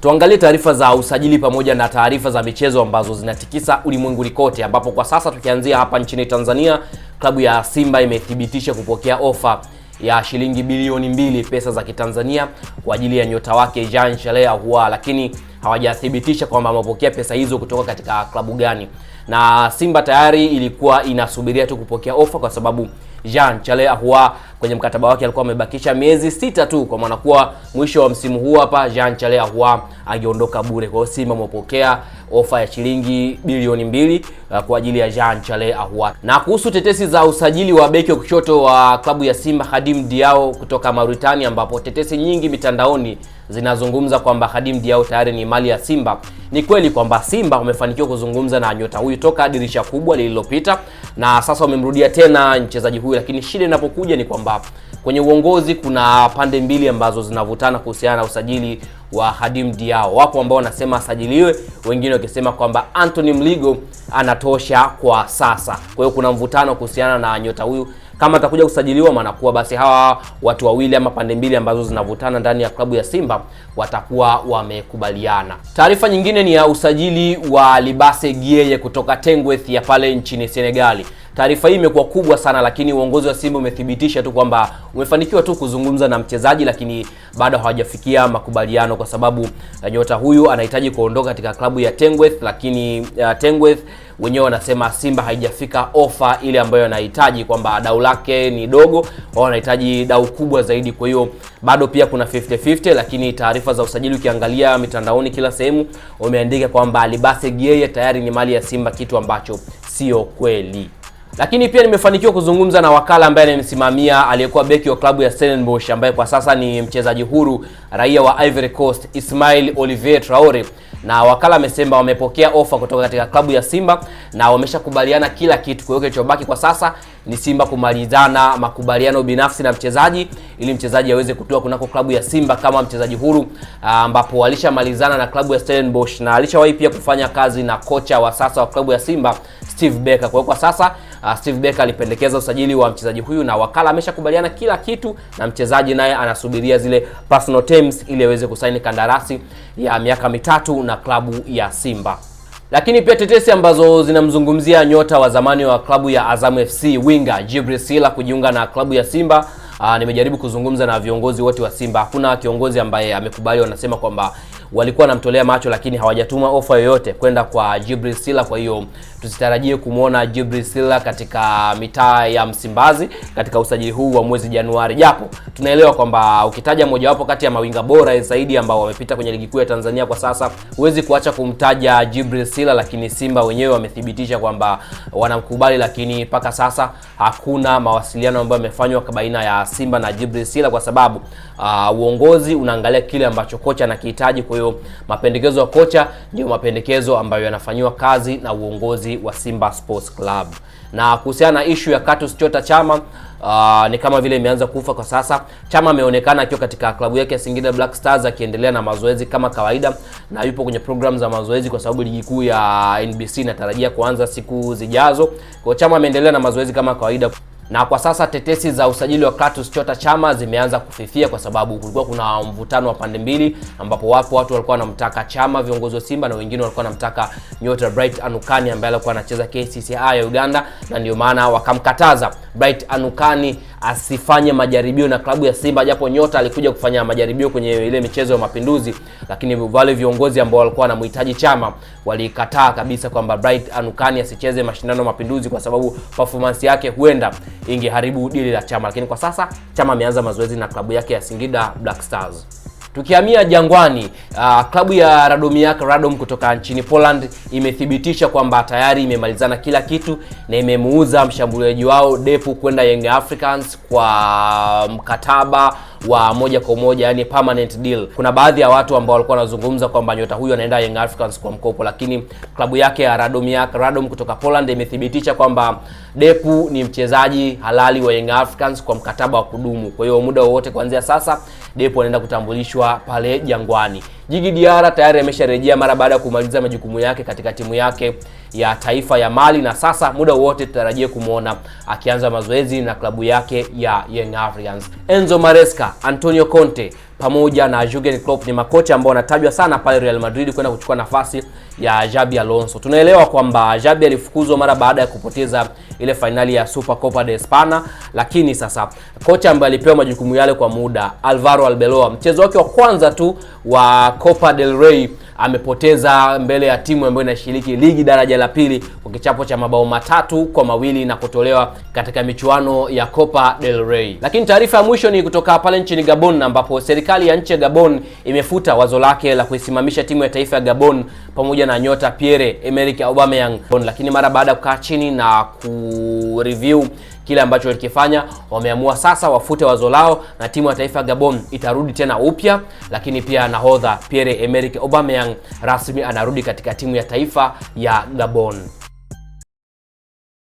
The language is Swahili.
Tuangalie taarifa za usajili pamoja na taarifa za michezo ambazo zinatikisa ulimwenguni kote, ambapo kwa sasa tukianzia hapa nchini Tanzania, klabu ya Simba imethibitisha kupokea ofa ya shilingi bilioni 2 pesa za Kitanzania kwa ajili ya nyota wake Jean Charles Ahoua, lakini hawajathibitisha kwamba wamepokea pesa hizo kutoka katika klabu gani. Na Simba tayari ilikuwa inasubiria tu kupokea ofa kwa sababu Jean Charles Ahoua kwenye mkataba wake alikuwa amebakisha miezi 6 tu, kwa maana kuwa mwisho wa msimu huu hapa Jean Charles Ahoua angeondoka bure. Kwa hiyo Simba wamepokea ofa ya shilingi bilioni 2 kwa ajili ya Jean Charles Ahoua. Na kuhusu tetesi za usajili wa beki wa kushoto wa klabu ya Simba Khadim Diao kutoka Mauritania, ambapo tetesi nyingi mitandaoni zinazungumza kwamba Khadim Diao tayari ni mali ya Simba. Ni kweli kwamba Simba wamefanikiwa kuzungumza na nyota huyu toka dirisha kubwa lililopita, na sasa wamemrudia tena mchezaji huyu, lakini shida inapokuja ni kwamba kwenye uongozi kuna pande mbili ambazo zinavutana kuhusiana na usajili wa Khadim Diao. Wapo ambao wanasema asajiliwe, wengine wakisema kwamba Anthony Mligo anatosha kwa sasa. Kwa hiyo kuna mvutano kuhusiana na nyota huyu kama atakuja kusajiliwa, maana kuwa basi hawa watu wawili ama pande mbili ambazo zinavutana ndani ya klabu ya Simba watakuwa wamekubaliana. Taarifa nyingine ni ya usajili wa Libase Gueye kutoka Teungueth ya pale nchini Senegali. Taarifa hii imekuwa kubwa sana, lakini uongozi wa Simba umethibitisha tu kwamba umefanikiwa tu kuzungumza na mchezaji, lakini bado hawajafikia makubaliano kwa sababu nyota huyu anahitaji kuondoka katika klabu ya Teungueth, lakini Teungueth wenyewe wanasema Simba haijafika ofa ile ambayo anahitaji, kwamba dau lake ni dogo, wao wanahitaji dau kubwa zaidi. Kwa hiyo bado pia kuna 50-50, lakini taarifa za usajili ukiangalia mitandaoni kila sehemu wameandika kwamba Libase Gueye tayari ni mali ya Simba, kitu ambacho sio kweli. Lakini pia nimefanikiwa kuzungumza na wakala ambaye anamsimamia aliyekuwa beki wa klabu ya Stellenbosch ambaye kwa sasa ni mchezaji huru raia wa Ivory Coast, Ismail Olivier Traore, na wakala amesema wamepokea ofa kutoka katika klabu ya Simba na wameshakubaliana kila kitu. Kwa hiyo kilichobaki kwa sasa ni Simba kumalizana makubaliano binafsi na mchezaji ili mchezaji aweze kutoa kunako klabu ya Simba kama mchezaji huru, ambapo alishamalizana na klabu ya Stellenbosch na alishawahi pia kufanya kazi na kocha wa sasa wa klabu ya Simba Steve Becker. Kwa hiyo kwa sasa Steve Becker alipendekeza usajili wa mchezaji huyu na wakala ameshakubaliana kila kitu, na mchezaji naye anasubiria zile personal terms ili aweze kusaini kandarasi ya miaka 3 na klabu ya Simba. Lakini pia tetesi ambazo zinamzungumzia nyota wa zamani wa klabu ya Azam FC winga Djibril Sila kujiunga na klabu ya Simba. Nimejaribu kuzungumza na viongozi wote wa Simba, hakuna kiongozi ambaye amekubali. Wanasema kwamba walikuwa wanamtolea macho lakini hawajatuma ofa yoyote kwenda kwa Djibril Sila. Kwa hiyo tusitarajie kumuona Djibril Sila katika mitaa ya Msimbazi katika usajili huu wa mwezi Januari, japo tunaelewa kwamba ukitaja mojawapo kati ya mawinga bora zaidi ambao wamepita kwenye ligi kuu ya Tanzania kwa sasa, huwezi kuacha kumtaja Djibril Sila. Lakini Simba wenyewe wamethibitisha kwamba wanamkubali, lakini mpaka sasa hakuna mawasiliano ambayo yamefanywa baina ya Simba na Djibril Sila kwa sababu uongozi unaangalia kile ambacho kocha anakihitaji. Kwa hiyo mapendekezo ya kocha ndio mapendekezo ambayo yanafanywa kazi na uongozi wa Simba Sports Club. Na kuhusiana na issue ya Clatous Chota Chama, ni kama vile imeanza kufa kwa sasa. Chama ameonekana akiwa katika klabu yake ya Singida Black Stars akiendelea na mazoezi kama kawaida, na yupo kwenye program za mazoezi kwa sababu ligi kuu ya NBC inatarajia kuanza siku zijazo. Kwa Chama ameendelea na mazoezi kama kawaida. Na kwa sasa tetesi za usajili wa Clatous Chota Chama zimeanza kufifia kwa sababu kulikuwa kuna mvutano wa pande mbili, ambapo wapo watu walikuwa wanamtaka Chama, viongozi wa Simba, na wengine walikuwa wanamtaka nyota Bright Anukani ambaye alikuwa anacheza KCCA ya Uganda, na ndio maana wakamkataza Bright Anukani asifanye majaribio na klabu ya Simba, japo nyota alikuja kufanya majaribio kwenye ile michezo ya Mapinduzi, lakini wale viongozi ambao walikuwa wanamhitaji Chama walikataa kabisa kwamba Bright Anukani asicheze mashindano ya Mapinduzi kwa sababu performance yake huenda ingeharibu dili la Chama. Lakini kwa sasa Chama ameanza mazoezi na klabu yake ya Singida Black Stars. Tukihamia Jangwani, klabu ya Radom kutoka nchini Poland imethibitisha kwamba tayari imemalizana kila kitu na imemuuza mshambuliaji wao Depu kwenda Young Africans kwa mkataba wa moja kwa moja, yani permanent deal. Kuna baadhi ya watu ambao walikuwa wanazungumza kwamba nyota huyu anaenda Young Africans kwa mkopo, lakini klabu yake ya Radom kutoka Poland imethibitisha kwamba Depu ni mchezaji halali wa Young Africans kwa mkataba wa kudumu. Kwa hiyo muda wowote kuanzia sasa Depu anaenda kutambulishwa pale Jangwani. Djigui Diarra tayari amesharejea mara baada ya kumaliza majukumu yake katika timu yake ya taifa ya Mali, na sasa muda wote tutarajie kumuona akianza mazoezi na klabu yake ya Young Africans. Enzo Maresca, Antonio Conte, pamoja na Jurgen Klopp ni makocha ambao wanatajwa sana pale Real Madrid kwenda kuchukua nafasi ya Xabi Alonso. Tunaelewa kwamba Xabi alifukuzwa mara baada ya kupoteza ile finali ya Supercopa de España, lakini sasa kocha ambaye alipewa majukumu yale kwa muda, Alvaro Arbeloa, mchezo wake wa kwanza tu wa Copa del Rey amepoteza mbele ya timu ambayo inashiriki ligi daraja la pili kwa kichapo cha mabao 3-2 na kutolewa katika michuano ya Copa del Rey. Lakini taarifa ya mwisho ni kutoka pale nchini Gabon, ambapo serikali ya nchi ya Gabon imefuta wazo lake la kuisimamisha timu ya taifa ya Gabon pamoja na nyota Pierre-Emerick Aubameyang. Lakini mara baada ya kukaa chini na kureview kile ambacho walikifanya, wameamua sasa wafute wazo lao na timu ya taifa ya Gabon itarudi tena upya. Lakini pia nahodha Pierre-Emerick Aubameyang rasmi anarudi katika timu ya taifa ya Gabon.